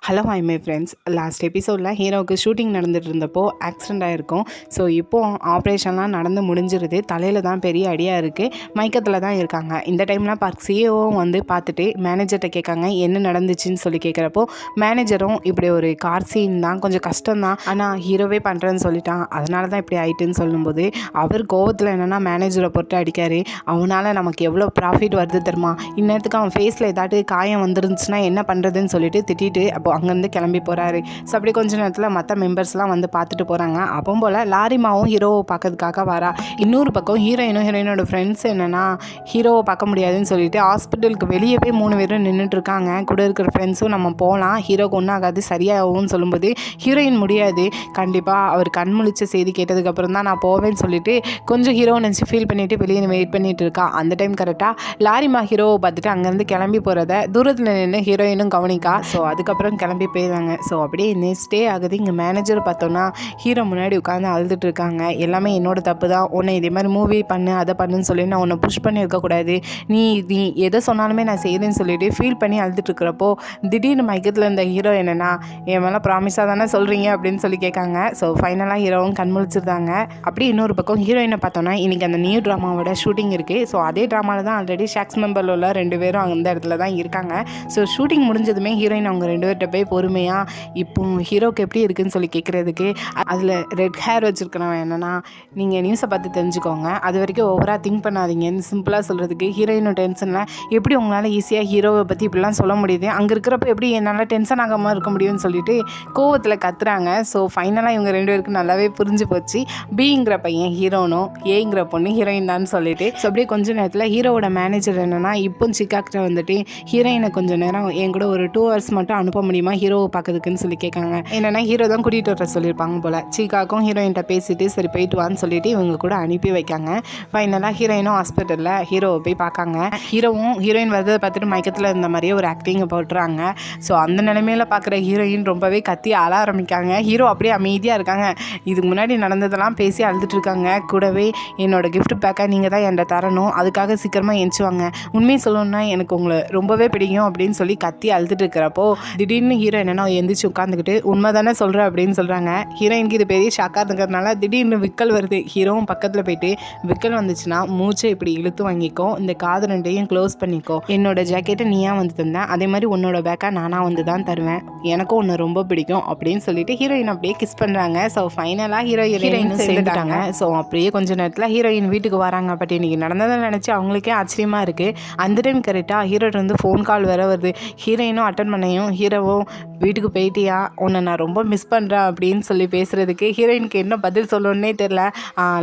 Hello hi my friends. Last எபிசோடில் ஹீரோவுக்கு shooting நடந்துகிட்டு இருந்தப்போ ஆக்சிடெண்ட் ஆகிருக்கும். ஸோ இப்போது ஆப்ரேஷன்லாம் நடந்து முடிஞ்சிருது. தலையில் தான் பெரிய அடியாக இருக்குது. மயக்கத்தில் தான் இருக்காங்க. இந்த டைம்லாம் சிஇஓவும் வந்து பார்த்துட்டு மேனேஜர்கிட்ட கேட்காங்க என்ன நடந்துச்சுன்னு சொல்லி கேட்குறப்போ மேனேஜரும் இப்படி ஒரு கார் சீன் தான், கொஞ்சம் கஷ்டம்தான், ஆனால் ஹீரோவே பண்ணுறேன்னு சொல்லிட்டான், அதனால தான் இப்படி ஆயிட்டுன்னு சொல்லும்போது அவர் கோவத்தில் என்னென்னா மேனேஜரை பொறுத்து அடிக்கார். அவனால் நமக்கு எவ்வளோ ப்ராஃபிட் வருது தெரியுமா, இந்நேரத்துக்கு அவன் ஃபேஸில் ஏதாட்டு காயம் வந்துருந்துச்சுன்னா என்ன பண்ணுறதுன்னு சொல்லிட்டு திட்டிட்டு அப்போ அங்கேருந்து கிளம்பி போகிறாரு. ஸோ அப்படி கொஞ்ச நேரத்தில் மற்ற மெம்பர்ஸ்லாம் வந்து பார்த்துட்டு போகிறாங்க. அப்போ போல் லாரிமாவும் ஹீரோவை பார்க்கறதுக்காக வரா. இன்னொரு பக்கம் ஹீரோயினோட ஃப்ரெண்ட்ஸ் என்னென்னா ஹீரோவை பார்க்க முடியாதுன்னு சொல்லிட்டு ஹாஸ்பிட்டலுக்கு வெளியவே 3 பேரும் நின்றுட்டுருக்காங்க. கூட இருக்கிற ஃப்ரெண்ட்ஸும் நம்ம போகலாம், ஹீரோக்கு ஒன்றும் ஆகாது, சரியாகும்னு சொல்லும்போது ஹீரோயின் முடியாது, கண்டிப்பாக அவர் கண் முழிச்ச செய்தி கேட்டதுக்கப்புறம் தான் நான் போவேன்னு சொல்லிட்டு கொஞ்சம் ஹீரோவை நினச்சி ஃபீல் பண்ணிவிட்டு வெளியே வெயிட் பண்ணிகிட்டு இருக்கா. அந்த டைம் கரெக்டாக லாரிமா ஹீரோவை பார்த்துட்டு அங்கேருந்து கிளம்பி போகிறத தூரத்தில் நின்று ஹீரோயினும் கவனிக்கா. ஸோ அதுக்கப்புறம் கிளம்பி போயிடுவாங்க. ஸோ அப்படியே நெக்ஸ்ட் டே ஆகுது. இங்கே மேனேஜர் பார்த்தோன்னா ஹீரோ முன்னாடி உட்காந்து அழுதுட்டு இருக்காங்க. எல்லாமே என்னோட தப்பு தான், உன்னை இதே மாதிரி மூவி பண்ணு அதை பண்ணுன்னு சொல்லி நான் உன்னை புஷ் பண்ணியிருக்கக்கூடாது, நீ எதை சொன்னாலுமே நான் செய்யுதுன்னு சொல்லிட்டு ஃபீல் பண்ணி அழுதுட்டு இருக்கிறப்போ திடீர்னு மயக்கத்தில் இருந்த ஹீரோ என்னென்னா என் மேலே ப்ராமிஸாக தானே சொல்கிறீங்க அப்படின்னு சொல்லி கேட்காங்க. ஸோ ஃபைனலாக ஹீரோவும் கண்முழிச்சிருந்தாங்க. அப்படி இன்னொரு பக்கம் ஹீரோயினை பார்த்தோன்னா இன்றைக்கி அந்த நியூ ட்ராமாவோட ஷூட்டிங் இருக்குது. ஸோ அதே ட்ராமாவில் தான் ஆல்ரெடி ஷாக்ஸ் மெம்பரில் உள்ள 2 பேரும் அந்த இடத்துல தான் இருக்காங்க. ஸோ ஷூட்டிங் முடிஞ்சதுமே ஹீரோயின் அவங்க 2 பேர்கிட்ட போய் பொறுமையாக இப்போ ஹீரோக்கு எப்படி இருக்குதுன்னு சொல்லி கேட்குறதுக்கு அதில் ரெட் ஹேர் வச்சுருக்கிறவன் என்னென்னா நீங்கள் நியூஸை பார்த்து தெரிஞ்சுக்கோங்க, அது வரைக்கும் ஓவராக திங்க் பண்ணாதீங்கன்னு சிம்பிளாக சொல்கிறதுக்கு ஹீரோயினோட டென்ஷனில் எப்படி உங்களால் ஈஸியாக ஹீரோவை பற்றி இப்படிலாம் சொல்ல முடியுது, அங்கே இருக்கிறப்ப எப்படி என்னால் டென்ஷன் ஆகாமல் இருக்க முடியும்னு சொல்லிட்டு கோவத்தில் கத்துறாங்க. ஸோ ஃபைனலாக இவங்க 2 பேருக்கு நல்லாவே புரிஞ்சு போச்சு, பிங்கிற பையன் ஹீரோனும் ஏங்கிற பொண்ணு ஹீரோயின் தான் சொல்லிட்டு. ஸோ அப்படியே கொஞ்சம் நேரத்தில் ஹீரோவோட மேனேஜர் என்னென்னா இப்போ சிக்காக்கிட்ட வந்துட்டு ஹீரோயினை கொஞ்சம் நேரம் என் கூட ஒரு 2 hours மட்டும் அனுப்ப முடியுமா ஹீரோவை பார்க்கறதுக்குன்னு சொல்லி கேட்காங்க. என்னென்னா ஹீரோ தான் கூட்டிகிட்டு வர சொல்லியிருப்பாங்க போல். சீக்காக்கும் ஹீரோயின்கிட்ட பேசிட்டு சரி போயிட்டு வான்னு சொல்லிட்டு இவங்க கூட அனுப்பி வைக்காங்க. ஃபைனலாக ஹீரோயினும் ஹாஸ்பிட்டலில் ஹீரோவை போய் பார்க்காங்க. ஹீரோவும் ஹீரோயின் வரதை பார்த்துட்டு மயக்கத்தில் இருந்த மாதிரியே ஒரு ஆக்டிங்கை போட்டுறாங்க. ஸோ அந்த நிலைமையில் பார்க்குற ஹீரோயின் ரொம்பவே கத்தி அழ ஆரம்பிக்காங்க. ஹீரோ அப்படியே அமைதியாக இருக்காங்க. இதுக்கு முன்னாடி நடந்ததெல்லாம் பேசி அழுதுட்டு இருக்காங்க. கூடவே என்னோட கிஃப்ட் பேக்கை நீங்கள் தான் என்கிட்ட தரணும், அதுக்காக சீக்கிரமாக எந்திச்சுவாங்க, உண்மையை சொல்லணும்னா எனக்கு உங்களை ரொம்பவே பிடிக்கும் அப்படின்னு சொல்லி கத்தி அழுதுட்டு இருக்கிறப்போ திடீர்னு ஹீரோ என்னென்னா எந்திரிச்சு உட்காந்துக்கிட்டு உண்மை தானே சொல்கிறேன் அப்படின்னு சொல்கிறாங்க. ஹீரோயினுக்கு இது பெரிய ஷாக்காக இருக்கிறதுனால திடீர்னு விக்கல் வருது. ஹீரோவும் பக்கத்தில் போயிட்டு விக்கல் வந்துச்சுன்னா மூச்சை இப்படி இழுத்து வாங்கிக்கோ, இந்த காது 2ஐயும் க்ளோஸ் பண்ணிக்கோ, என்னோட ஜாக்கெட்டை நீயா வந்து தந்தேன், அதே மாதிரி உன்னோட பேக்கை நானாக வந்து தான் தருவேன், எனக்கும் உன்னை ரொம்ப பிடிக்கும் அப்படின்னு சொல்லிட்டு ஹீரோயின் அப்படியே கிஸ் பண்ணுறாங்க. ஸோ ஃபைனலாக ஹீரோயின் சேர்ந்துட்டாங்க. ஸோ அப்படியே கொஞ்ச நேரத்தில் ஹீரோயின் வீட்டுக்கு வராங்க. பட் இன்னைக்கு நடந்ததை நினச்சி அவங்களுக்கே ஆச்சரியமாக இருக்குது. அந்த டைம் கரெக்டாக ஹீரோட்டு வந்து ஃபோன் கால் வேற வருது. ஹீரோயினும் அட்டன் பண்ணையும் ஹீரோவும் வீட்டுக்கு போயிட்டியா, உன்னை நான் ரொம்ப மிஸ் பண்ணுறேன் அப்படின்னு சொல்லி பேசுகிறதுக்கு ஹீரோயினுக்கு என்ன பதில் சொல்லணுன்னே தெரில.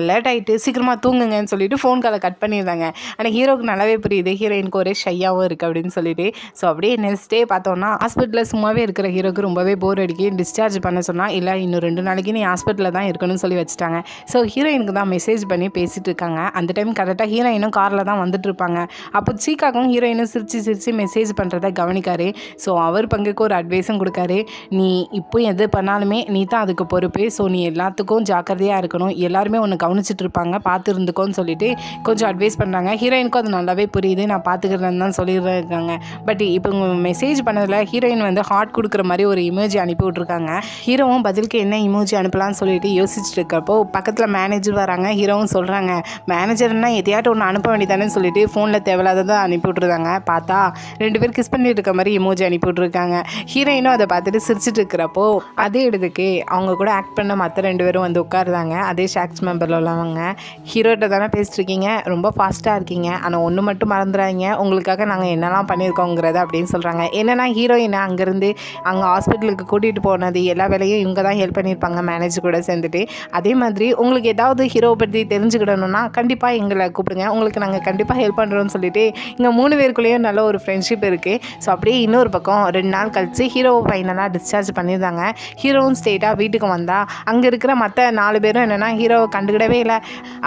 லேட் ஆகிட்டு சீக்கிரமாக தூங்குங்கன்னு சொல்லிட்டு ஃபோன் காலை கட் பண்ணிடுறாங்க. ஆனால் ஹீரோவுக்கு நல்லாவே புரியுது ஹீரோயினுக்கு ஒரே ஷையாகவும் இருக்குது அப்படின்னு சொல்லிட்டு. ஸோ அப்படியே நெக்ஸ்ட் டே பார்த்தோன்னா ஹாஸ்பிட்டலில் சும்மாவே இருக்கிற ஹீரோக்கு ரொம்பவே போர் அடிக்கி டிஸ்சார்ஜ் பண்ண சொன்னால் இல்லை இன்னும் 2 நாளைக்கு நீ ஹாஸ்பிட்டலில் தான் இருக்கணும்னு சொல்லி வச்சுட்டாங்க. ஸோ ஹீரோயினுக்கு தான் மெசேஜ் பண்ணி பேசிகிட்டு இருக்காங்க. அந்த டைம் கரெக்டாக ஹீரோயினும் காரில் தான் வந்துட்டு இருப்பாங்க. அப்போ சீக்காக்கும் ஹீரோயினும் சிரித்து மெசேஜ் பண்ணுறதை கவனிக்காரு. ஸோ அவர் பங்குக்கு ஒரு அட்வைஸும் கொடுக்காரு, நீ இப்போ எது பண்ணாலுமே நீ தான் அதுக்கு பொறுப்பு, ஸோ நீ எல்லாத்துக்கும் ஜாக்கிரதையாக இருக்கணும், எல்லாருமே ஒன்று கவனிச்சிட்டு இருப்பாங்க, பார்த்து இருந்துக்கோன்னு சொல்லிட்டு கொஞ்சம் அட்வைஸ் பண்ணுறாங்க. ஹீரோயினுக்கும் அது நல்லாவே புரியுது, நான் பார்த்துக்கிறேன்னு தான் சொல்லியிருக்காங்க. பட் இப்போ மெசேஜ் பண்ணதில் ஹீரோயின் வந்து ஹார்ட் கொடுக்குற மாதிரி ஒரு இமோஜி அனுப்பி விட்ருக்காங்க. ஹீரோவும் பதிலுக்கு என்ன இமோஜி அனுப்பலான்னு சொல்லிட்டு யோசிச்சுட்டு இருக்கப்போ பக்கத்தில் மேனேஜர் வராங்க. ஹீரோவும் சொல்கிறாங்க மேனேஜர்னா எதையாட்டும் ஒன்று அனுப்ப வேண்டியதானே சொல்லிட்டு ஃபோனில் தேவையில்லாததான் அனுப்பி விட்ருக்காங்க. பார்த்தா 2 பேர் கிஸ் பண்ணிட்டு இருக்க மாதிரி இமோஜி அனுப்பி விட்ருக்காங்க. ஹீரோயினும் அதை பார்த்துட்டு சிரிச்சிட்டு இருக்கிறப்போ அதே இடத்துக்கு அவங்க கூட ஆக்ட் பண்ண மற்ற 2 பேரும் வந்து உட்காருதாங்க. அதே ஷாக்ஸ் மெம்பரில் உள்ளவங்க ஹீரோட்ட தானே பேசிட்டு இருக்கீங்க, ரொம்ப ஃபாஸ்ட்டாக இருக்கீங்க, ஆனால் ஒன்று மட்டும் மறந்துடாதீங்க, உங்களுக்காக நாங்கள் என்னெல்லாம் பண்ணியிருக்கோங்கிறத அப்படின்னு சொல்கிறாங்க. என்னென்னா ஹீரோயினை அங்கேருந்து அங்கே ஹாஸ்பிட்டலுக்கு கூட்டிகிட்டு போனது எல்லா வேலையும் இவங்க தான் ஹெல்ப் பண்ணியிருப்பாங்க மேனேஜர் கூட சேர்ந்துட்டு. அதே மாதிரி உங்களுக்கு ஏதாவது ஹீரோவை பற்றி தெரிஞ்சுக்கிடணும்னா கண்டிப்பாக எங்களை கூப்பிடுங்க, உங்களுக்கு நாங்கள் கண்டிப்பாக ஹெல்ப் பண்ணுறோன்னு சொல்லிட்டு இங்கே 3 பேருக்குள்ளேயும் நல்ல ஒரு ஃப்ரெண்ட்ஷிப் இருக்குது. ஸோ அப்படியே இன்னொரு பக்கம் 2 நாள் கழிச்சு ஹீரோவை ஃபைனலாக டிஸ்சார்ஜ் பண்ணியிருந்தாங்க. ஹீரோவும் ஸ்ட்ரெயிட்டாக வீட்டுக்கு வந்தால் அங்கே இருக்கிற மற்ற 4 பேரும் என்னென்னா ஹீரோவை கண்டுக்கிடவே இல்லை,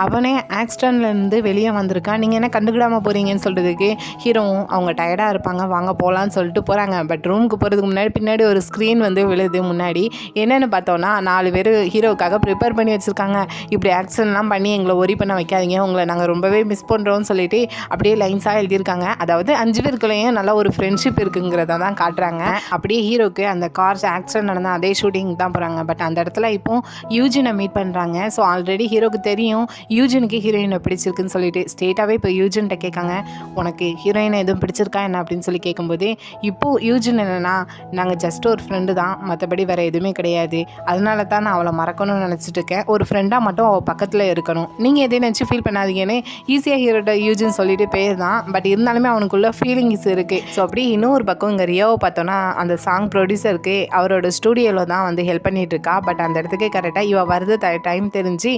அவனே ஆக்சிடென்ட்லேருந்து வெளியே வந்திருக்கான், நீங்கள் என்ன கண்டுக்கிடாமல் போகிறீங்கன்னு சொல்கிறதுக்கு ஹீரோவும் அவங்க டயர்டாக இருப்பாங்க வாங்க போகலான்னு சொல்லிட்டு போகிறாங்க. பட் ரூமுக்கு போகிறதுக்கு முன்னாடி பின்னாடி ஒரு ஸ்க்ரீன் வந்து விழுது. முன்னாடி என்னென்னு பார்த்தோன்னா 4 பேர் ஹீரோவுக்காக ப்ரிப்பேர் பண்ணி வச்சுருக்காங்க, இப்படி ஆக்சிடென்ட்லாம் பண்ணி எங்களை ஒரி பண்ண வைக்காதீங்க, உங்களை நாங்கள் ரொம்பவே மிஸ் பண்ணுறோன்னு சொல்லிட்டு அப்படியே லைன்ஸாக எழுதியிருக்காங்க. அதாவது 5 பேருக்குள்ளேயும் நல்ல ஒரு ஃப்ரெண்ட்ஷிப் இருக்குங்கிறத தான் காட்டுறாங்க. அப்படி அப்படியே ஹீரோக்கு அந்த கார் ஆக்சிடென்ட் நடந்தால் அதே ஷூட்டிங் தான் போகிறாங்க. பட் அந்த இடத்துல இப்போது யூஜினை மீட் பண்ணுறாங்க. ஸோ ஆல்ரெடி ஹீரோக்கு தெரியும் யூஜினுக்கு ஹீரோயினை பிடிச்சிருக்குன்னு சொல்லிட்டு ஸ்ட்ரெயிட்டாகவே இப்போ யூஜின்கிட்ட கேட்காங்க, உனக்கு ஹீரோயினை எதுவும் பிடிச்சிருக்கா என்ன அப்படின்னு சொல்லி கேட்கும்போது, இப்போது யூஜின் என்னென்னா, நாங்கள் ஜஸ்ட் ஒரு ஃப்ரெண்டு தான், மற்றபடி வேறு எதுவுமே கிடையாது, அதனால தான் நான் அவளை மறக்கணும்னு நினச்சிட்டு இருக்கேன், ஒரு ஃப்ரெண்டாக மட்டும் அவள் பக்கத்தில் இருக்கணும், நீங்கள் எதையும் நினச்சி ஃபீல் பண்ணாதீங்கன்னு ஈஸியாக ஹீரோட்ட யூஜின் சொல்லிட்டு பேர் தான். பட் இருந்தாலுமே அவனுக்குள்ள ஃபீலிங்ஸ் இருக்குது. ஸோ அப்படி இன்னொரு பக்கம் இங்கே ரியோவை பார்த்தோன்னா அந்த சாங் ப்ரொடியூசருக்கு அவரோட ஸ்டூடியோவில் தான் வந்து ஹெல்ப் பண்ணிகிட்டு இருக்கா. பட் அந்த இடத்துக்கு கரெக்டாக இவள் வருது டைம் தெரிஞ்சு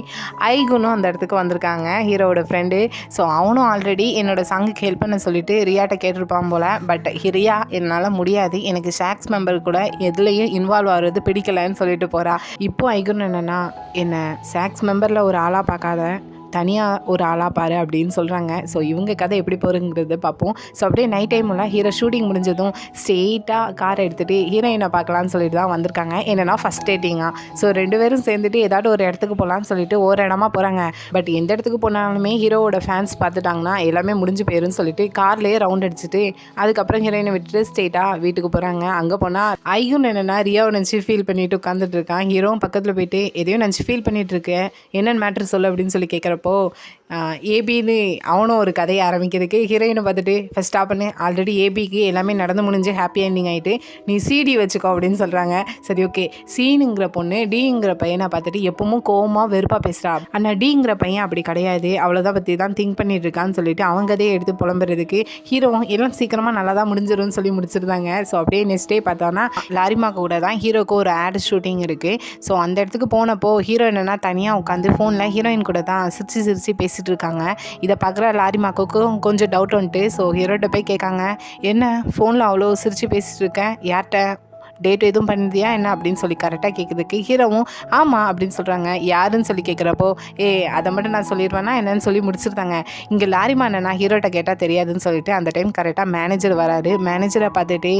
ஐகுனும் அந்த இடத்துக்கு வந்திருக்காங்க, ஹீரோவோட ஃப்ரெண்டு. ஸோ அவனும் ஆல்ரெடி என்னோடய சாங்குக்கு ஹெல்ப் பண்ண சொல்லிட்டு ரியாட்ட கேட்டிருப்பான் போல். பட் ரியா என்னால் முடியாது, எனக்கு ஷாக்ஸ் மெம்பர் கூட எதுலேயும் இன்வால்வ் ஆகிறது பிடிக்கலன்னு சொல்லிட்டு போகிறா. இப்போ ஐகுன் என்னென்னா, என்னை ஷாக்ஸ் மெம்பரில் ஒரு ஆளாக பார்க்காத, தனியாக ஒரு ஆளாக பாரு அப்படின்னு சொல்கிறாங்க. ஸோ இவங்க கதை எப்படி போகிறங்கிறத பார்ப்போம். ஸோ அப்படியே நைட் டைம்லாம் ஹீரோ ஷூட்டிங் முடிஞ்சதும் ஸ்ட்ரெயிட்டாக கார் எடுத்துகிட்டு ஹீரோயினை பார்க்கலான்னு சொல்லிட்டு தான் வந்திருக்காங்க. என்னென்னா ஃபஸ்ட் டேட்டிங்காக. ஸோ 2 பேரும் சேர்ந்துட்டு ஏதாவது ஒரு இடத்துக்கு போகலான்னு சொல்லிட்டு ஒரு இடமா போகிறாங்க. பட் எந்த இடத்துக்கு போனாலுமே ஹீரோவோட ஃபேன்ஸ் பார்த்துட்டாங்கன்னா எல்லாமே முடிஞ்சு போயிருன்னு சொல்லிட்டு கார்லேயே ரவுண்ட் அடிச்சுட்டு அதுக்கப்புறம் ஹீரோயினை விட்டுட்டு ஸ்ட்ரெயிட்டாக வீட்டுக்கு போகிறாங்க. அங்கே போனால் ஐயும் என்னென்னா ரியாவை நினச்சி ஃபீல் பண்ணிட்டு உட்காந்துட்டு இருக்கான். ஹீரோவும் பக்கத்தில் போயிட்டு எதையும் நினச்சி ஃபீல் பண்ணிட்டு இருக்கேன், என்னென்னு மேட்ரு சொல்லு அப்படின்னு சொல்லி கேட்குறப்போ ஏபின்னு அவனும் ஒரு கதையை ஆரம்பிக்கிறதுக்கு ஹீரோயினை பார்த்துட்டு ஃபஸ்ட் ஸ்டாப் பண்ணு, ஆல்ரெடி ஏபிக்கு எல்லாமே நடந்து முடிஞ்சு ஹாப்பி எண்டிங் ஆகிட்டு நீ சிடி வச்சுக்கோ அப்படின்னு சொல்கிறாங்க. சரி ஓகே, சீனுங்கிற பொண்ணு டிங்கிற பையனை பார்த்துட்டு எப்பவும் கோவமாக வெறுப்பாக பேசுகிறா. ஆனால் டிங்கிற பையன் அப்படி கிடையாது, அவ்வளோதான் பற்றி தான் திங்க் பண்ணிட்டு இருக்கான்னு சொல்லிட்டு அவங்க கதையை எடுத்து புலம்புறதுக்கு ஹீரோவும் எல்லாம் சீக்கிரமாக நல்லா தான் முடிஞ்சிடும்னு சொல்லி முடிச்சிருந்தாங்க. ஸோ அப்படியே நெக்ஸ்ட் டே பார்த்தோன்னா லாரிமா கூட தான் ஹீரோக்கு ஒரு ஆட் ஷூட்டிங் இருக்குது. ஸோ அந்த இடத்துக்கு போனப்போ ஹீரோ என்னென்னா தனியாக உட்காந்து ஃபோனில் ஹீரோயின் கூட தான் சிரிச்சு பேசிட்டு இருக்காங்க. இதை பார்க்குற லாரிமாக்கும் கொஞ்சம் டவுட் வந்துட்டு ஸோ ஹீரோட்ட போய் கேட்காங்க, என்ன ஃபோனில் அவ்வளோ சிரித்து பேசிகிட்டு இருக்கேன், யார்கிட்ட டேட் எதுவும் பண்ணியா என்ன அப்படின்னு சொல்லி கரெக்டாக கேட்குறதுக்கு ஹீரோவும் ஆமாம் அப்படின்னு சொல்கிறாங்க. யாருன்னு சொல்லி கேட்குறப்போ அதை மட்டும் நான் சொல்லிடுவேன்னா என்னன்னு சொல்லி முடிச்சிருந்தாங்க. இங்கே லாரிமா என்னன்னா ஹீரோட்ட கேட்டால் தெரியாதுன்னு சொல்லிட்டு அந்த டைம் கரெக்டாக மேனேஜர் வராரு. மேனேஜரை பார்த்துட்டு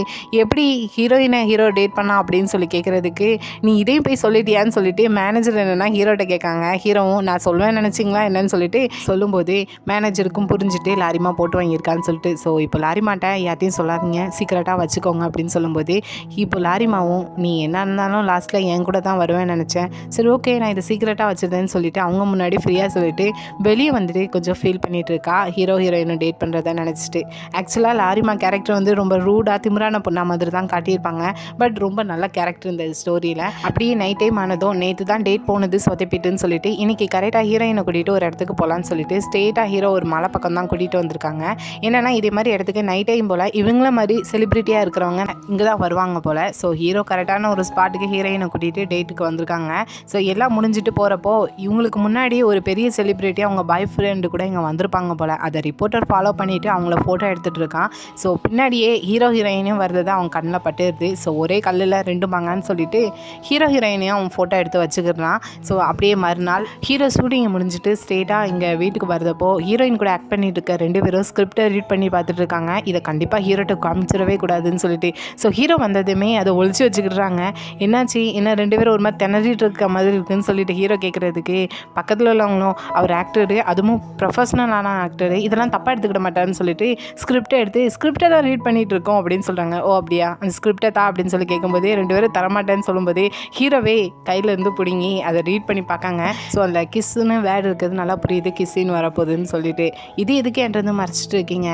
எப்படி ஹீரோயினை ஹீரோ டேட் பண்ணா அப்படின்னு சொல்லி கேட்குறதுக்கு நீ இதையும் போய் சொல்லிட்டியான்னு சொல்லிட்டு மேனேஜர் என்னென்னா ஹீரோட்ட கேட்காங்க. ஹீரோவும் நான் சொல்லுவேன் நினச்சிங்களா என்னன்னு சொல்லிட்டு சொல்லும்போது மேனேஜருக்கும் புரிஞ்சுட்டு லாரிமா போட்டு வாங்கியிருக்கான்னு சொல்லிட்டு ஸோ இப்போ லாரிமாட்ட யார்ட்டையும் சொல்லாதீங்க, சீக்கிரட்டாக வச்சுக்கோங்க அப்படின்னு சொல்லும்போது இப்போ லாரிமாவும் நீ என்ன இருந்தாலும் லாஸ்ட்டில் என் கூட தான் வருவேன்னு நினச்சேன், சரி ஓகே நான் இதை சீக்கிரட்டாக வச்சுருந்தேன்னு சொல்லிட்டு அவங்க முன்னாடி ஃப்ரீயாக சொல்லிட்டு வெளியே வந்துட்டு கொஞ்சம் ஃபீல் பண்ணிகிட்டு இருக்கா ஹீரோயினும் டேட் பண்ணுறத நினச்சிட்டு. ஆக்சுவலாக லாரிமா கேரக்டர் வந்து ரொம்ப ரூடாக திமிரான பொண்ணா மாதிரி தான் காட்டியிருப்பாங்க. பட் ரொம்ப நல்ல கேரக்டர் இந்த ஸ்டோரியில். அப்படியே நைட் டைம் ஆனதும் நேற்று தான் டேட் போனது சொதப்பிட்டுன்னு சொல்லிட்டு இன்றைக்கி கரெக்டாக ஹீரோயினை கூட்டிகிட்டு ஒரு இடத்துக்கு போகலான்னு சொல்லிட்டு ஸ்ட்ரெயிட்டாக ஹீரோ ஒரு மலை பக்கம் தான் கூட்டிகிட்டு வந்திருக்காங்க. என்னென்னா இதே மாதிரி இடத்துக்கு நைட் டைம் போல் இவங்கள மாதிரி செலிப்ரிட்டியாக இருக்கிறவங்க இங்கே தான் வருவாங்க போல். ஸோ ஹீரோ கரெக்டான ஒரு ஸ்பாட்டுக்கு ஹீரோயினை கூட்டிகிட்டு டேட்டுக்கு வந்திருக்காங்க. ஸோ எல்லாம் முடிஞ்சிட்டு போகிறப்போ இவங்களுக்கு முன்னாடி ஒரு பெரிய செலிப்ரிட்டி அவங்க பாய் ஃப்ரெண்டு கூட இங்கே வந்திருப்பாங்க போல். அதை ரிப்போர்ட்டர் ஃபாலோ பண்ணிவிட்டு அவங்கள ஃபோட்டோ எடுத்துகிட்டு இருக்கான். ஸோ பின்னாடியே ஹீரோயினையும் வருது அவங்க கண்ணில் பட்டுருது. ஸோ ஒரே கல்லில் 2 மாங்கன்னு சொல்லிட்டு ஹீரோயினையும் அவன் ஃபோட்டோ எடுத்து வச்சுக்கிறான். ஸோ அப்படியே மறுநாள் ஹீரோ ஷூட்டிங்கை முடிஞ்சிட்டு ஸ்ட்ரெயிட்டாக இங்கே வீட்டுக்கு வரதப்போ ஹீரோயின் கூட ஆக்ட் பண்ணிட்டு இருக்க 2 பேரும் ஸ்கிரிப்டை ரீட் பண்ணி பார்த்துட்டு இருக்காங்க. இதை கண்டிப்பாக ஹீரோட்ட காமிச்சிடவே கூடாதுன்னு சொல்லிட்டு ஸோ ஹீரோ வந்ததுமே அதை ஒழிச்சு வச்சுக்கிட்டுறாங்க. என்னாச்சு என்ன 2 பேரும் ஒரு மாதிரி திணறிட்டு இருக்க மாதிரி இருக்குன்னு சொல்லிட்டு ஹீரோ கேட்குறதுக்கு பக்கத்தில் உள்ளவங்களும் அவர் ஆக்டரு, அதுவும் ப்ரொஃபஷ்னலான ஆக்டரு, இதெல்லாம் தப்பாக எடுத்துக்கிட மாட்டாருன்னு சொல்லிட்டு ஸ்கிரிப்டை தான் ரீட் பண்ணிகிட்டு இருக்கோம் அப்படின்னு சொல்கிறாங்க. ஓ அப்படியா, அந்த ஸ்கிரிப்டை தான் அப்படின்னு சொல்லி கேட்கும்போது 2 பேரும் தரமாட்டேன்னு சொல்லும்போது ஹீரோவே கையிலேருந்து பிடுங்கி அதை ரீட் பண்ணி பார்க்காங்க. ஸோ அந்த கிஸ்ஸுன்னு வேர்டு இருக்கிறது நல்லா புரியுது, கிஸ்ஸின்னு வரப்போகுதுன்னு சொல்லிட்டு இது எதுக்கு என்றது மறைச்சிட்டு இருக்கீங்க,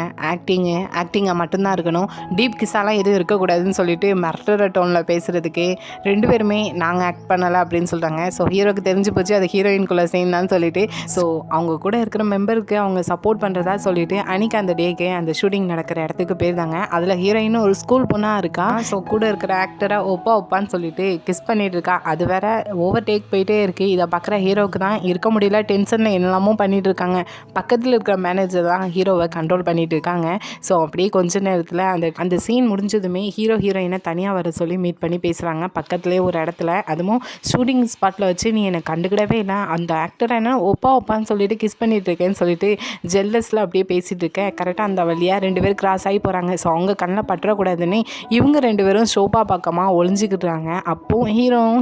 ஆக்டிங்கை மட்டும்தான் இருக்கணும், டீப் கிஸ்ஸாலாம் எதுவும் இருக்கக்கூடாதுன்னு சொல்லிட்டு மிரட்டுற டோனில் பேசுகிறதுக்கு 2 பேருமே நாங்கள் ஆக்ட் பண்ணலை அப்படின்னு சொல்கிறாங்க. ஸோ ஹீரோக்கு தெரிஞ்சு போச்சு அது ஹீரோயின்குள்ளே சீன் தான் சொல்லிட்டு ஸோ அவங்க கூட இருக்கிற மெம்பருக்கு அவங்க சப்போர்ட் பண்ணுறதா சொல்லிட்டு அன்றைக்கி அந்த டேக்கு அந்த ஷூட்டிங் நடக்கிற இடத்துக்கு போயிருந்தாங்க. அதில் ஹீரோயினும் ஒரு ஸ்கூல் பொண்ணாக இருக்கா. ஸோ கூட இருக்கிற ஆக்டரை ஒப்பான்னு சொல்லிட்டு கிஸ் பண்ணிட்டு இருக்கா. அது வேற ஓவர் டேக் போயிட்டே இருக்குது. இதை பார்க்குற ஹீரோவுக்கு தான் இருக்க முடியல, டென்ஷனில் என்னெல்லாமோ பண்ணிட்டு இருக்காங்க. பக்கத்தில் இருக்கிற மேனேஜர் தான் ஹீரோவை கண்ட்ரோல் பண்ணிட்டு இருக்காங்க. ஸோ அப்படியே கொஞ்ச நேரத்தில் அந்த சீன் முடிஞ்சதுமே ஹீரோயினை தனியாக வர சொல்லி மீட் பண்ணி பேசுகிறாங்க பக்கத்துலேயே ஒரு இடத்துல. அதுவும் ஷூட்டிங் ஸ்பாட்டில் வச்சு நீ என்னை கண்டுக்கிடவே இல்லை, அந்த ஆக்டர் என்ன ஒப்பான்னு சொல்லிட்டு கிஸ் பண்ணிட்டு இருக்கேன்னு சொல்லிட்டு ஜெல்லஸில் அப்படியே பேசிகிட்டு இருக்கேன். கரெக்டாக அந்த வழியாக 2 பேர் கிராஸ் ஆகி போகிறாங்க. ஸோ அவங்க கண்ணில் பற்றக்கூடாதுன்னு இவங்க 2 பேரும் ஷோபா பக்கமாக ஒளிஞ்சிக்கிட்டுறாங்க. அப்போது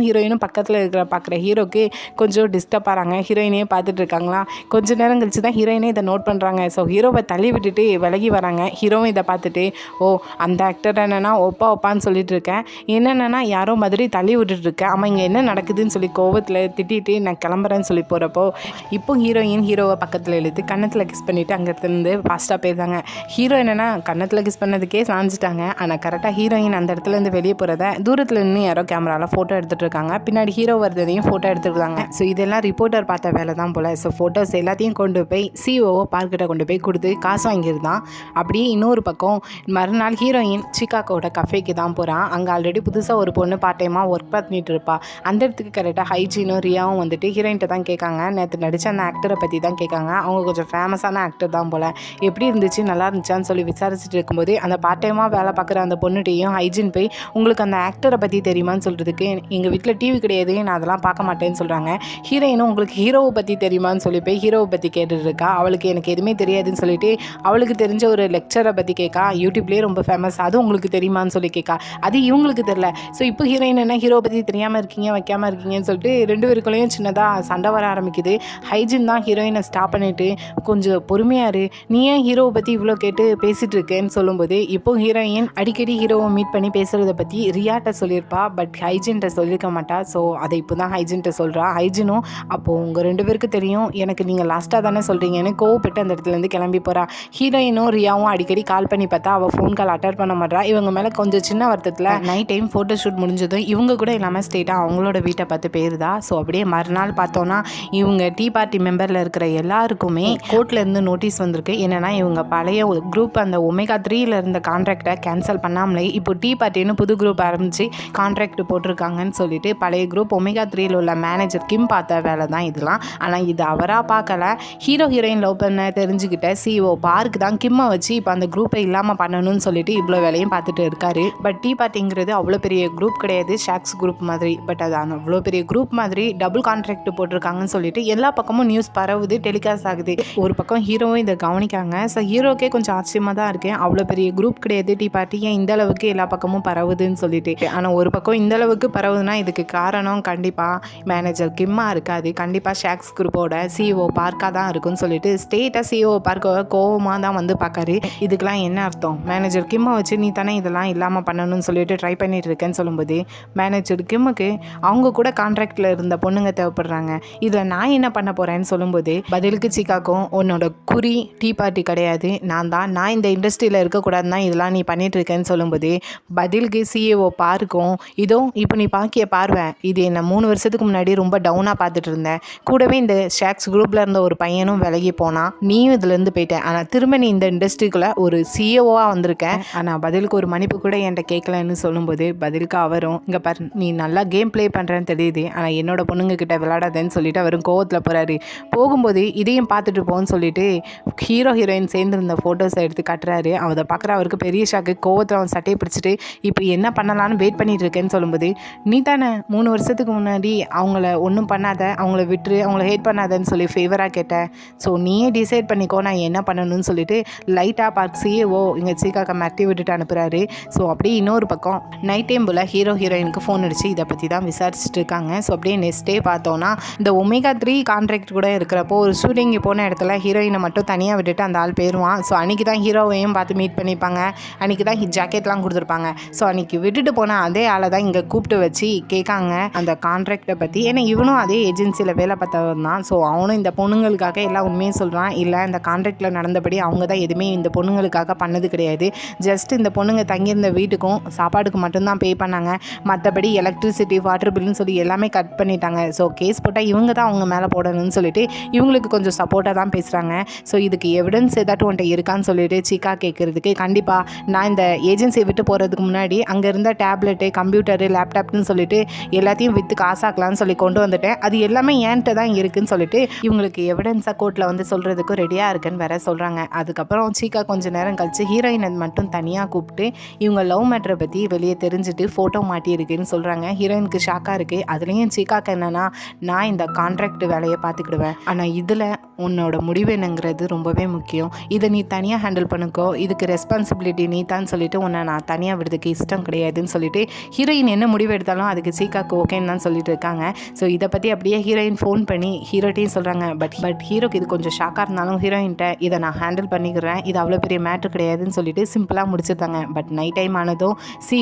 ஹீரோயினும் பக்கத்தில் பார்க்குற ஹீரோக்கு கொஞ்சம் டிஸ்டர்ப் ஆகிறாங்க. ஹீரோயினையே பார்த்துட்டு இருக்காங்களா. கொஞ்சம் நேரம் கழிச்சு தான் ஹீரோயினே இதை நோட் பண்ணுறாங்க. ஸோ ஹீரோவை தள்ளி விட்டுட்டு விலகி வராங்க. ஹீரோவும் இதை பார்த்துட்டு ஓ அந்த ஆக்டர் என்னென்னா ஒப்பான்னு சொல்லிட்டு இருக்கேன், என்னென்னா யாரோ மாதிரி தள்ளி விட்டுட்டு இருக்கேன். அவன் இங்கே என்ன நடக்குதுன்னு சொல்லி கோவத்தில் திட்டிட்டு நான் கிளம்புறேன்னு சொல்லி போகிறப்போ இப்போ ஹீரோவை பக்கத்தில் இழுத்து கன்னத்தில் கிஸ் பண்ணிவிட்டு அங்கேருந்து ஃபாஸ்ட்டாக போயிருந்தாங்க. ஹீரோ என்னென்னா கன்னத்தில் கிஸ் பண்ணதுக்கே சாஞ்சிட்டாங்க. ஆனால் கரெக்டாக ஹீரோயின் அந்த இடத்துலேருந்து வெளியே போகிறத தூரத்தில் நின்று யாரோ கேமராவில் ஃபோட்டோ எடுத்துகிட்டு இருக்காங்க. பின்னாடி ஹீரோ வரதையும் ஃபோட்டோ எடுத்துருக்காங்க. ஸோ இதெல்லாம் ரிப்போர்ட்டர் பார்த்த வேலை தான் போல். ஸோ ஃபோட்டோஸ் எல்லாத்தையும் கொண்டு போய் சிஓஓ பார்க்கிட்ட கொண்டு போய் கொடுத்து காசு வாங்கியிருந்தான். அப்படியே இன்னொரு பக்கம் மறுநாள் ஹீரோயின் சிகாகோட கஃபேக்கு தான் போகிறான். அங்கே ஆல்ரெடி புதுசாக ஒரு பொண்ணு பார்ட் டைமாக ஒர்க் பண்ணிட்டு இருப்பா. அந்த இடத்துக்கு கரெக்டாக ஹைஜீனும் ரியாவும் வந்துட்டு ஹீரோயின்ட்ட தான் கேட்காங்க. நேற்று நடித்த அந்த ஆக்டரை பற்றி தான் கேட்காங்க. அவங்க கொஞ்சம் ஃபேமஸான ஆக்டர் தான் போல். எப்படி இருந்துச்சு, நல்லா இருந்துச்சான்னு சொல்லி விசாரிச்சுட்டு இருக்கும்போது அந்த பார்ட் டைமாக வேலை பார்க்குற அந்த பொண்ணுகிட்டையும் ஹைஜீன் போய் உங்களுக்கு அந்த ஆக்டரை பற்றி தெரியுமான்னு சொல்கிறதுக்கு எங்கள் வீட்டில் டிவி கிடையாது, நான் அதெல்லாம் பார்க்க மாட்டேன்னு சொல்கிறாங்க. ஹீரோயினும் உங்களுக்கு ஹீரோவை பற்றி தெரியுமான்னு சொல்லி போய் ஹீரோவை பற்றி கேட்டுட்டு இருக்கா. அவளுக்கு எனக்கு எதுவுமே தெரியாதுன்னு சொல்லிட்டு அவளுக்கு தெரிஞ்ச ஒரு லெக்சரை பற்றி கேட்கா. யூடியூப்லேயே ரொம்ப ஃபேமஸ், அது உங்களுக்கு தெரியுமான்னு சொல்லி கேட்கா. அது இவங்களுக்கு தெரியல. ஸோ இப்போ ஹீரோயின் என்ன ஹீரோ பற்றி தெரியாமல் இருக்கீங்க, வைக்காமல் இருக்கீங்கன்னு சொல்லிட்டு ரெண்டு பேருக்குள்ளேயும் சின்னதாக சண்டை வர ஆரம்பிக்குது. ஹைஜின் தான் ஹீரோயினை ஸ்டாப் பண்ணிவிட்டு கொஞ்சம் பொறுமையாக இரு, நீ ஏன் ஹீரோவை பற்றி இவ்வளோ கேட்டு பேசிகிட்டு இருக்கேன்னு சொல்லும்போது இப்போ ஹீரோயின் அடிக்கடி ஹீரோவை மீட் பண்ணி பேசுகிறத பற்றி ரியாட்ட சொல்லியிருப்பா. பட் ஹைஜின்ட்ட சொல்லியிருக்க மாட்டா. ஸோ அதை இப்போ தான் ஹைஜின்ட்ட சொல்கிறா. ஹைஜினும் அப்போது உங்கள் ரெண்டு பேருக்கு தெரியும், எனக்கு நீங்கள் லாஸ்ட்டாக தானே சொல்கிறீங்கன்னு கோவப்பட்டு அந்த இடத்துலேருந்து கிளம்பி போகிறா. ஹீரோயினும் ரியாவும் அடிக்கடி கால் பண்ணி பார்த்தா அவள் ஃபோன் கால் அட்டன் பண்ண மாட்டா. இவங்க மேலே கொஞ்சம் சின்ன வருத்தத்தில் நைட் டைம் ஃபோட்டோ ஷூட் முடிஞ்சதும் இவங்க கூட இல்லாமல் ஸ்ட்ரெயிட்டாக அவங்களோட வீட்டை பார்த்து போயிருதா. ஸோ அப்படியே மறுநாள் பார்த்தோன்னா இவங்க டீ பார்ட்டி மெம்பரில் இருக்கிற எல்லாருக்குமே கோர்ட்லேருந்து நோட்டீஸ் வந்திருக்கு. என்னென்னா இவங்க பழைய குரூப் அந்த ஒமேகா 3ல் இருந்த கான்ட்ராக்டை கேன்சல் பண்ணாமலே இப்போ டீ பார்ட்டின்னு புது குரூப் ஆரம்பித்து கான்ட்ராக்ட் போட்டிருக்காங்கன்னு சொல்லிட்டு பழைய குரூப் ஒமேகா 3ல் உள்ள மேனேஜர் கிம் பார்த்த வேலை தான் இதெல்லாம். ஆனால் இது அவராக பார்க்கல, ஹீரோயின் லவ் பண்ண தெரிஞ்சுக்கிட்ட சிஓ பார்க் தான் கிம்மை வச்சு இப்போ அந்த குரூப்பை இல்லாமல் பண்ணணும்னு சொல்லிட்டு இவ்வளோ வேலையும் பார்த்துட்டு இருக்காரு. பட் டீ பார்ட்டிங்கிறது அவ்வளோ பெரிய குரூப் கிடையாது, ஷாக்ஸ் குரூப் மாதிரி. பட் அது அவ்வளோ பெரிய குரூப் மாதிரி டபுள் கான்ட்ராக்ட் போட்டிருக்காங்கன்னு சொல்லிட்டு எல்லா பக்கமும் நியூஸ் பரவுது, டெலிகாஸ்ட் ஆகுது. ஒரு பக்கம் ஹீரோவும் இதை கவனிக்காங்க. ஸோ ஹீரோக்கே கொஞ்சம் ஆச்சரியமாக தான் இருக்கேன், அவ்வளோ பெரிய குரூப் கிடையாது டீ பார்ட்டி, ஏன் இந்த அளவுக்கு எல்லா பக்கமும் பரவுதுன்னு சொல்லிட்டு. ஆனால் ஒரு பக்கம் இந்த அளவுக்கு பரவுதுன்னா இதுக்கு காரணம் கண்டிப்பாக மேனேஜர் கிம்மா இருக்காது, கண்டிப்பாக ஷாக்ஸ் குரூப்போட சிஓ பார்க்காக தான் இருக்குன்னு சொல்லிட்டு ஸ்டேட்டாக சிஓ பார்க்க கோவமாக தான் வந்து பார்க்காரு. இதுக்கெல்லாம் என்ன அர்த்தம், மேனேஜர் கிம்மை வச்சு நீ தானே இதெல்லாம் இல்லாமல் பண்ணணும்னு சொல்லிட்டு ட்ரை பண்ணிட்டு இருக்கேன்னு சொல்லும்போது மேனேஜர் கிம்முக்கு அவங்க கூட கான்ட்ராக்டில் இருந்த பொண்ணுங்க தேவைப்படுறாங்க, இதில் நான் என்ன பண்ண போகிறேன்னு சொல்லும்போது பதிலுக்கு சிக்காக்கும் உன்னோட குறி டீ பார்ட்டி கிடையாது, நான் இந்த இண்டஸ்ட்ரியில் இருக்கக்கூடாதுன்னு தான் இதெல்லாம் நீ பண்ணிட்டு இருக்கேன்னு சொல்லும்போது பதிலுக்கு சிஏஓ பார்க்கும் இதோ இப்போ நீ பாக்கிய பார்வை, இது என்ன 3 வருஷத்துக்கு முன்னாடி ரொம்ப டவுனாக பார்த்துட்டு இருந்தேன், கூடவே இந்த ஷாக்ஸ் குரூப்பில் இருந்த ஒரு பையனும் விலகி போனான், நீயும் இதுலேருந்து போயிட்டேன், ஆனால் திரும்ப நீ இந்த இண்டஸ்ட்ரிக்குள்ளே ஒரு சிஏஓவாக வந்திருக்கேன், ஆனால் பதிலுக்கு ஒரு மன்னிப்பு கூட என்கிட்ட கேட்கலன்னு சொல்லும்போது பதிலுக்கு அவரும் இங்கே பாரு நீ நல்லா கேம் ப்ளே பண்ணுறேன்னு தெரியுது, ஆனால் என்னோட பொண்ணுங்க கிட்ட விளையாடாதேன்னு சொல்லிட்டு அவரும் கோவத்தில் போகிறாரு. போகும்போது இதையும் பார்த்துட்டு போன்னு சொல்லிட்டு ஹீரோயின் சேர்ந்துருந்த ஃபோட்டோஸை எடுத்து கட்டுறாரு. அதை பார்க்குற அவருக்கு பெரிய ஷாக்கு. கோவத்தில் அவன் சட்டையை பிடிச்சிட்டு இப்போ என்ன பண்ணலான்னு வெயிட் பண்ணிட்டு இருக்கேன்னு சொல்லும்போது நீ தானே 3 வருஷத்துக்கு முன்னாடி அவங்கள ஒன்றும் பண்ணாத, அவங்கள விட்டுரு, அவங்கள ஹேட் பண்ணாதன்னு சொல்லி ஃபேவராக கேட்டேன், ஸோ நீயே டிசைட் பண்ணிக்கோ நான் என்ன பண்ணணும்னு சொல்லிட்டு லைட்டாக பார்த்து சிஏஓ இங்கே சீக்காக்க மிரட்டி விட்டுட்டு அனுப்புகிறாரு. ஸோ அப்படியே இன்னொரு பக்கம் நைட் டைம் போல் ஹீரோயினுக்கு ஃபோன் அடிச்சு இதை பற்றி தான் விசாரிச்சுட்டு இருக்காங்க. ஸோ அப்படியே நெக்ஸ்ட் டே பார்த்தோன்னா இந்த ஒமேகா 3 கான்ட்ராக்ட் கூட இருக்கிறப்போ ஒரு ஷூட்டிங் போன இடத்துல ஹீரோயினை மட்டும் தனியாக விட்டுட்டு அந்த ஆள் போயிடுவான். ஸோ அன்றைக்கி தான் ஹீரோவையும் பார்த்து மீட் பண்ணிப்பாங்க, அன்றைக்கி தான் ஜாக்கெட்லாம் கொடுத்துருப்பாங்க. ஸோ அன்றைக்கி விட்டுட்டு போனால் அதே ஆளை தான் இங்கே கூப்பிட்டு வச்சு கேட்காங்க அந்த கான்ட்ராக்டை பற்றி. ஏன்னா இவனும் அதே ஏஜென்சியில் வேலை பார்த்தவன் தான். ஸோ அவனும் இந்த பொண்ணுங்களுக்காக எல்லா உண்மையும் சொல்கிறான். இல்லை இந்த கான்ட்ராக்டில் நடந்தபடி அவங்க தான் எதுவுமே இந்த பொண்ணுங்களுக்காக பண்ணது கிடையாது, ஜஸ்ட் இந்த பொண்ணுங்க தங்கியிருந்த வீட்டுக்கும் சாப்பாடுக்கு மட்டும்தான் பே பண்ணாங்க, மற்றபடி எலக்ட்ரிசிட்டி வாட்டர் பில்லுன்னு சொல்லி எல்லாமே கட் பண்ணிட்டாங்க. ஸோ கேஸ் போட்டால் இவங்க தான் அவங்க மேலே போடணும்னு சொல்லிட்டு இவங்களுக்கு கொஞ்சம் சப்போர்ட்டாக தான் பேசுகிறாங்க. ஸோ இதுக்கு எவிடன்ஸ் ஏதாட்டும் உன்ட்ட இருக்கான்னு சொல்லிட்டு சிக்கா கேட்குறதுக்கு கண்டிப்பாக நான் இந்த ஏஜென்சியை விட்டு போகிறதுக்கு முன்னாடி அங்கே இருந்த டேப்லெட்டு கம்ப்யூட்டரு லேப்டாப்னு சொல்லிட்டு எல்லாத்தையும் விற்று காசாக்கலான்னு சொல்லி கொண்டு வந்துட்டேன், அது எல்லாமே ஏன்ட்ட தான் இருக்குன்னு சொல்லிட்டு இவங்களுக்கு எவிடன்ஸாக கோர்ட்டில் வந்து சொல்கிறதுக்கு ரெடியாக இருக்குன்னு வேற சொல்கிறாங்க. அதுக்கப்புறம் சீக்கா கொஞ்சம் நேரம் கழிச்சு ஹீரோயினை மட்டும் தனியாக கூப்பிட்டு இவங்க லவ் மேட்டரை பற்றி வெளியே தெரிஞ்சுட்டு ஃபோட்டோ மாட்டியிருக்குன்னு சொல்கிறாங்க. ஹீரோயினுக்கு ஷாக்காக இருக்குது. அதுலேயும் சீக்காக்கு என்னென்னா நான் இந்த கான்ட்ராக்ட் வேலையை பார்த்துக்கிடுவேன், ஆனால் இதில் உன்னோட முடிவு என்னங்கிறது ரொம்பவே முக்கியம், இதை நீ தனியாக ஹேண்டில் பண்ணிக்கோ, இதுக்கு ரெஸ்பான்சிபிலிட்டி நீ தான் சொல்லிட்டு உன்னை நான் தனியாக விடுறதுக்கு இஷ்டம் கிடையாதுன்னு சொல்லிட்டு ஹீரோயின் என்ன முடிவு எடுத்தாலும் அதுக்கு சீக்காக்கு ஓகேன்னு தான் சொல்லிட்டு இருக்காங்க. ஸோ இதை பற்றி அப்படியே ஹீரோயின் ஃபோன் பண்ணி ஹீரோட்டையும் சொல்கிறாங்க. பட் ஹீரோக்கு இது கொஞ்சம் ஷாக்காக இருந்தாலும் ஹீரோயின்ட்ட இதை நான் ஹேண்டில் பண்ணிக்கிறேன், இது அவ்வளோ பெரிய மேட்ரு கிடையாதுன்னு சொல்லிட்டு சிம்பிளாக முடிச்சிருந்தாங்க. பட் நைட் டைம் ஆனதும்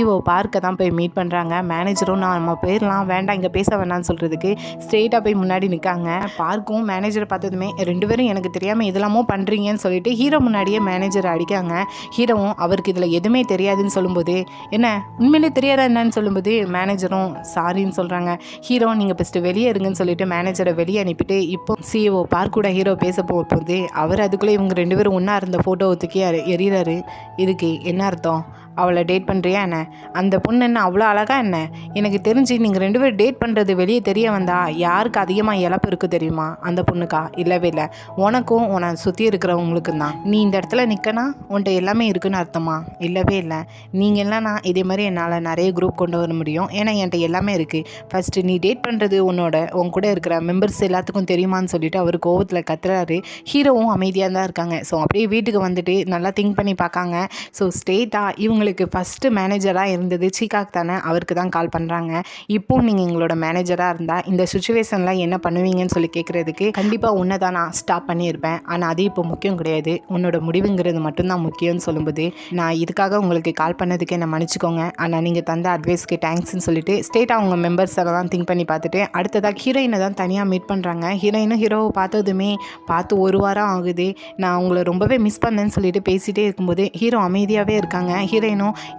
சிஇஓ பார்க்க தான் போய் மீட் பண்ணுறாங்க. மேனேஜரும் நம்ம போயிடலாம், வேண்டாம் இங்கே பேச வேணாம்னு சொல்கிறதுக்கு ஸ்ட்ரெயிட்டாக போய் முன்னாடி நிற்காங்க. பார்க்கும் மேனேஜரை பார்த்ததுமே 2 பேரும் எனக்கு தெரியாமல் இதெல்லாமோ பண்ணுறீங்கன்னு சொல்லிட்டு ஹீரோ முன்னாடியே மேனேஜரை அடிக்காங்க. ஹீரோவும் அவருக்கு இதில் எதுவுமே தெரியாதுன்னு சொல்லும்போது, என்ன உண்மையிலே தெரியாதா என்னன்னு சொல்லும்போது மேனேஜரும் சாரின்னு சொல்கிறாங்க. ஹீரோ நீங்கள் ஃபஸ்ட்டு வெளியே இருங்கன்னு சொல்லிட்டு மேனேஜரை வெளியே அனுப்பிட்டு இப்போ சிஇஓ பார்க் கூட ஹீரோ பேச போகுது. அவர் அதுக்குள்ளே இவங்க 2 பேரும் ஒன்றா இருந்த ஃபோட்டோவை தூக்கி எறிகிறாரு. இதுக்கு என்ன அர்த்தம்? அவளை டேட் பண்ணுறியா என்ன? அந்த பொண்ணு என்ன அவ்வளோ அழகா என்ன? எனக்கு தெரிஞ்சு நீங்கள் 2 பேரும் டேட் பண்ணுறது வெளியே தெரிய வந்தா யாருக்கு அதிகமாக இழப்பு இருக்குது தெரியுமா? அந்த பொண்ணுக்கா? இல்லவே இல்லை, உனக்கும் உன்னை சுற்றி இருக்கிறவங்களுக்கும் தான். நீ இந்த இடத்துல நிற்கனா உன்ட்ட எல்லாமே இருக்குன்னு அர்த்தமா? இல்லவே இல்லை. நீங்கள் இல்லைனா இதே மாதிரி என்னால் நிறைய குரூப் கொண்டு வர முடியும். ஏன்னா என்கிட்ட எல்லாமே இருக்குது. ஃபஸ்ட்டு நீ டேட் பண்ணுறது உன் கூட இருக்கிற மெம்பர்ஸ் எல்லாத்துக்கும் தெரியுமான்னு சொல்லிட்டு அவர் கோவத்தில் கத்துறாரு. ஹீரோவும் அமைதியாக தான் இருக்காங்க. ஸோ அப்படியே வீட்டுக்கு வந்துட்டு நல்லா திங்க் பண்ணி பார்க்காங்க. ஸோ ஸ்ட்ரெயிட்டாக இவங்களுக்கு ஃபஸ்ட்டு மேனேஜராக இருந்தது சீகாக் தானே, அவருக்கு தான் கால் பண்ணுறாங்க. இப்போ நீங்கள் எங்களோட மேனேஜராக இருந்தால் இந்த சுச்சுவேஷனில் என்ன பண்ணுவீங்கன்னு சொல்லி கேட்குறதுக்கு, கண்டிப்பாக உன்னை தான் நான் ஸ்டாப் பண்ணியிருப்பேன், ஆனால் அது இப்போ முக்கியம் கிடையாது, உன்னோட முடிவுங்கிறது மட்டும்தான் முக்கியம்னு சொல்லும்போது, நான் இதுக்காக உங்களுக்கு கால் பண்ணதுக்கு என்னை மன்னிச்சிக்கோங்க, ஆனால் நீங்கள் தந்த அட்வைஸ்க்கு தேங்க்ஸ்ன்னு சொல்லிட்டு ஸ்ட்ரெயிட்டாக அவங்க மெம்பர்ஸ் எல்லாம் திங்க் பண்ணி பார்த்துட்டு அடுத்ததாக ஹீரோயினை தான் தனியாக மீட் பண்ணுறாங்க. ஹீரோயினும் ஹீரோவை பார்த்ததுமே பார்த்து 1 வாரம் ஆகுது, நான் உங்களை ரொம்பவே மிஸ் பண்ணேன்னு சொல்லிட்டு பேசிகிட்டே இருக்கும்போது ஹீரோ அமைதியாகவே இருக்காங்க. ஹீரோயினும்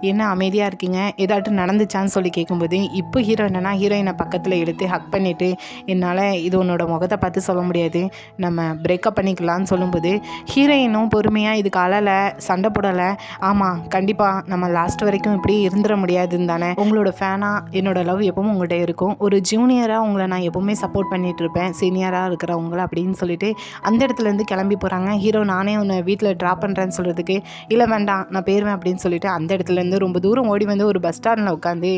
என்ன அமைதியாக இருக்கீங்க, ஏதாட்டும் நடந்துச்சான்னு சொல்லி கேட்கும்போது இப்போ ஹீரோ என்னன்னா ஹீரோயினை பக்கத்தில் எடுத்து ஹக் பண்ணிவிட்டு, என்னால் இது உன்னோட முகத்தை பார்த்து சொல்ல முடியாது, நம்ம பிரேக்கப் பண்ணிக்கலான்னு சொல்லும்போது ஹீரோயினும் பொறுமையாக இதுக்கு அழலை, சண்டை போடலை. ஆமாம் கண்டிப்பாக நம்ம லாஸ்ட் வரைக்கும் இப்படி இருந்துட முடியாதுன்னு தானே, உங்களோட ஃபேனாக என்னோட லவ் எப்பவும் உங்கள்கிட்ட இருக்கும், ஒரு ஜூனியராக உங்களை நான் எப்போவுமே சப்போர்ட் பண்ணிகிட்டு இருப்பேன், சீனியராக இருக்கிறவங்கள அப்படின்னு சொல்லிட்டு அந்த இடத்துலேருந்து கிளம்பி போகிறாங்க. ஹீரோ நானே உன்னை வீட்டில் ட்ராப் பண்ணுறேன்னு சொல்கிறதுக்கு, இல்லை வேண்டாம் நான் போயிடுவேன் அப்படின்னு சொல்லிட்டு அந்த இடத்துலேருந்து ரொம்ப தூரம் ஓடி வந்து ஒரு பஸ் ஸ்டாண்டில் உட்காந்து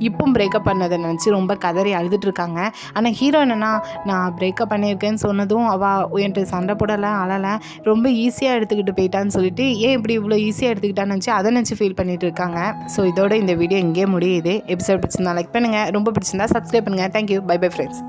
இப்பவும் பிரேக்கப் பண்ணதை நினச்சி ரொம்ப கதறி அழுதுட்டுருக்காங்க. ஆனால் ஹீரோ என்னன்னா நான் பிரேக்கப் பண்ணியிருக்கேன்னு சொன்னதும் அவள் என்கிட்ட சண்டை போடலை, அழலை, ரொம்ப ஈஸியாக எடுத்துக்கிட்டு போயிட்டான்னு சொல்லிட்டு ஏன் இப்படி இவ்வளோ ஈஸியாக எடுத்துக்கிட்டான்னு நினச்சி அதை நினச்சி ஃபீல் பண்ணிட்டு இருக்காங்க. ஸோ இதோட இந்த வீடியோ இங்கே முடியுது. எபிசோட் பிடிச்சிருந்தா லைக் பண்ணுங்கள், ரொம்ப பிடிச்சிருந்தா சப்ஸ்கிரைப் பண்ணுங்கள். Thank you, bye bye friends.